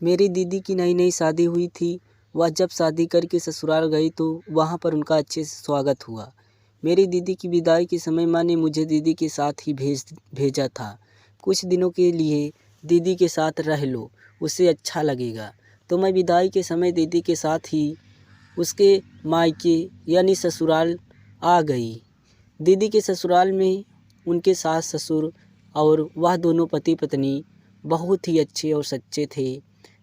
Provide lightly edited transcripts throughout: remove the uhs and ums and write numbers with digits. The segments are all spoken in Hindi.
मेरी दीदी की नई नई शादी हुई थी। वह जब शादी करके ससुराल गई तो वहाँ पर उनका अच्छे से स्वागत हुआ। मेरी दीदी की विदाई के समय माँ ने मुझे दीदी के साथ ही भेजा था। कुछ दिनों के लिए दीदी के साथ रह लो, उससे अच्छा लगेगा। तो मैं विदाई के समय दीदी के साथ ही उसके मायके यानी ससुराल आ गई। दीदी के ससुराल में उनके सास ससुर और वह दोनों पति पत्नी बहुत ही अच्छे और सच्चे थे।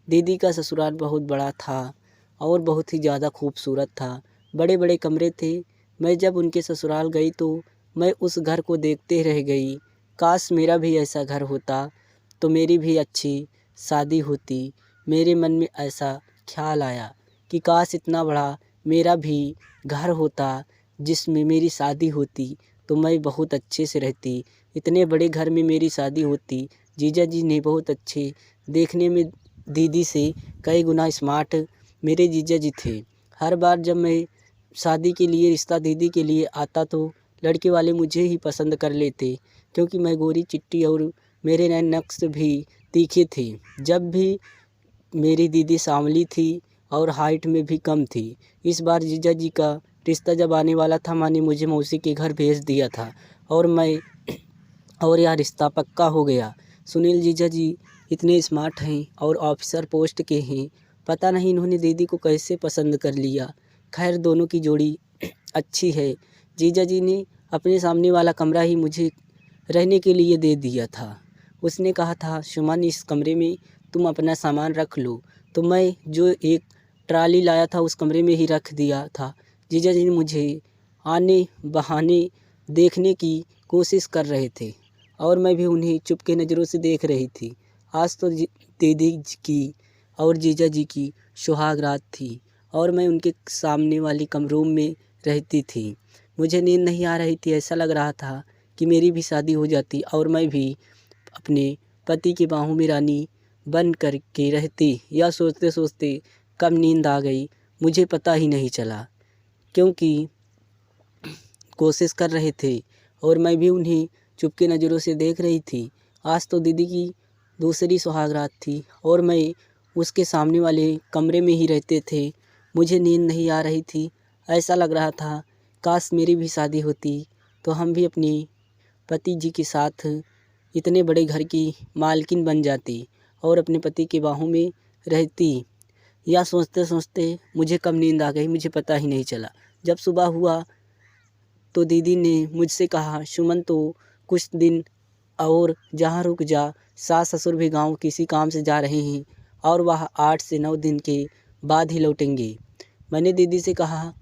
दीदी का ससुराल बहुत बड़ा था और बहुत ही ज़्यादा खूबसूरत था। बड़े बड़े कमरे थे। मैं जब उनके ससुराल गई तो मैं उस घर को देखते रह गई। काश मेरा भी ऐसा घर होता तो मेरी भी अच्छी शादी होती। मेरे मन में ऐसा ख्याल आया कि काश इतना बड़ा मेरा भी घर होता जिसमें मेरी शादी होती तो मैं बहुत अच्छे से रहती। इतने बड़े घर में मेरी शादी होती। जीजा जी ने बहुत अच्छे, देखने में दीदी से कई गुना स्मार्ट मेरे जीजा जी थे। हर बार जब मैं शादी के लिए, रिश्ता दीदी के लिए आता तो लड़के वाले मुझे ही पसंद कर लेते, क्योंकि मैं गोरी चिट्टी और मेरे नैन नक्श भी तीखे थे। जब भी मेरी दीदी सांवली थी और हाइट में भी कम थी। इस बार जीजा जी का रिश्ता जब आने वाला था, माँ ने मुझे मौसी के घर भेज दिया था और यह रिश्ता पक्का हो गया। सुनील जीजा जी इतने स्मार्ट हैं और ऑफिसर पोस्ट के हैं। पता नहीं इन्होंने दीदी को कैसे पसंद कर लिया। खैर दोनों की जोड़ी अच्छी है। जीजा जी ने अपने सामने वाला कमरा ही मुझे रहने के लिए दे दिया था। उसने कहा था, सुमन इस कमरे में तुम अपना सामान रख लो। तो मैं जो एक ट्राली लाया था उस कमरे में ही रख दिया था। जीजा जी ने मुझे आने बहाने देखने की कोशिश कर रहे थे और मैं भी उन्हें चुपके नज़रों से देख रही थी। आज तो दीदी की और जीजा जी की सुहाग रात थी और मैं उनके सामने वाली कमरों में रहती थी। मुझे नींद नहीं आ रही थी। ऐसा लग रहा था कि मेरी भी शादी हो जाती और मैं भी अपने पति की बाहों में रानी बन कर के रहती। या सोचते सोचते कब नींद आ गई मुझे पता ही नहीं चला, क्योंकि कोशिश कर रहे थे और मैं भी उन्हें चुपके नज़रों से देख रही थी। आज तो दीदी की दूसरी सुहाग रात थी और मैं उसके सामने वाले कमरे में ही रहते थे। मुझे नींद नहीं आ रही थी। ऐसा लग रहा था काश मेरी भी शादी होती तो हम भी अपने पति जी के साथ इतने बड़े घर की मालकिन बन जाती और अपने पति की बाहों में रहती। या सोचते सोचते मुझे कब नींद आ गई मुझे पता ही नहीं चला। जब सुबह हुआ तो दीदी ने मुझसे कहा, सुमन तो कुछ दिन और जहाँ रुक जा, सास ससुर भी गांव किसी काम से जा रहे हैं और वह 8 से 9 दिन के बाद ही लौटेंगे। मैंने दीदी से कहा,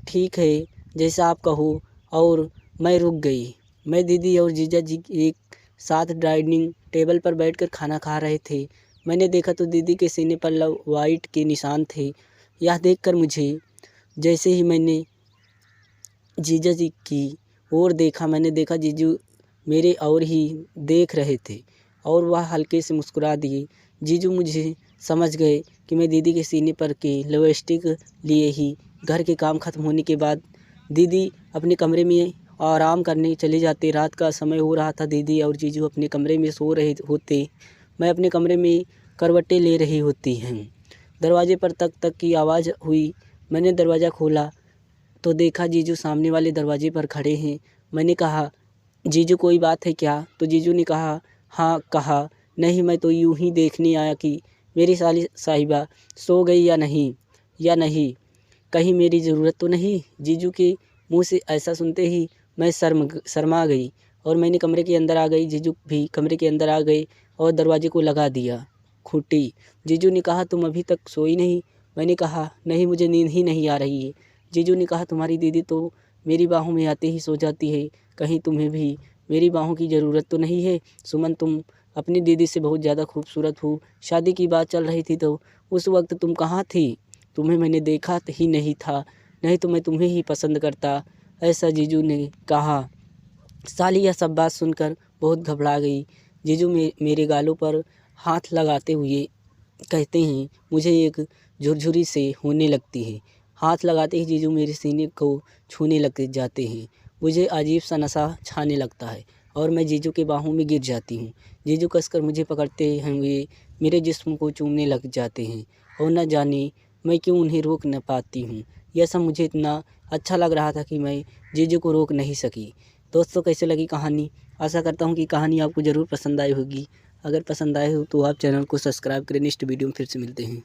ठीक है जैसा आप कहो, और मैं रुक गई। मैं दीदी और जीजा जी एक साथ डाइनिंग टेबल पर बैठकर खाना खा रहे थे। मैंने देखा तो दीदी के सीने पर लव वाइट के निशान थे। यह देखकर मुझे, जैसे ही मैंने जीजा जी की ओर देखा, मैंने देखा जीजू मेरे और ही देख रहे थे और वह हल्के से मुस्कुरा दिए। जीजू मुझे समझ गए कि मैं दीदी के सीने पर के लिपस्टिक लिए ही घर के काम खत्म होने के बाद दीदी अपने कमरे में आराम करने चले जाते। रात का समय हो रहा था। दीदी और जीजू अपने कमरे में सो रहे होते। मैं अपने कमरे में करवटें ले रही होती हैं। दरवाजे पर तक तक की आवाज़ हुई। मैंने दरवाज़ा खोला तो देखा जीजू सामने वाले दरवाजे पर खड़े हैं। मैंने कहा, जीजू कोई बात है क्या? तो जीजू ने कहा, हाँ। कहा, नहीं मैं तो यूं ही देखने आया कि मेरी साली साहिबा सो गई या नहीं, कहीं मेरी ज़रूरत तो नहीं। जीजू के मुंह से ऐसा सुनते ही मैं शर्मा गई और मैंने कमरे के अंदर आ गई। जीजू भी कमरे के अंदर आ गए और दरवाजे को लगा दिया खूंटी। जीजू ने कहा, तुम अभी तक सोई नहीं? मैंने कहा, नहीं मुझे नींद ही नहीं आ रही है। जीजू ने कहा, तुम्हारी दीदी तो मेरी बाहों में आते ही सो जाती है, कहीं तुम्हें भी मेरी बाहों की ज़रूरत तो नहीं है? सुमन तुम अपनी दीदी से बहुत ज़्यादा खूबसूरत हो। शादी की बात चल रही थी तो उस वक्त तुम कहाँ थी? तुम्हें मैंने देखा ही नहीं था, नहीं तो मैं तुम्हें ही पसंद करता, ऐसा जीजू ने कहा। साली यह सब बात सुनकर बहुत घबरा गई। जीजू मेरे गालों पर हाथ लगाते हुए कहते हैं, मुझे एक झुरझुरी से होने लगती है। हाथ लगाते ही जीजू मेरे सीने को छूने लग जाते हैं। मुझे अजीब सा नशा छाने लगता है और मैं जीजू के बाहों में गिर जाती हूँ। जीजू कसकर मुझे पकड़ते हुए मेरे जिस्म को चूमने लग जाते हैं और न जाने मैं क्यों उन्हें रोक न पाती हूँ। यह सब मुझे इतना अच्छा लग रहा था कि मैं जीजू को रोक नहीं सकी। दोस्तों, कैसे लगी कहानी? आशा करता हूँ कि कहानी आपको ज़रूर पसंद आई होगी। अगर पसंद आए हो तो आप चैनल को सब्सक्राइब करें। नेक्स्ट वीडियो में फिर से मिलते हैं।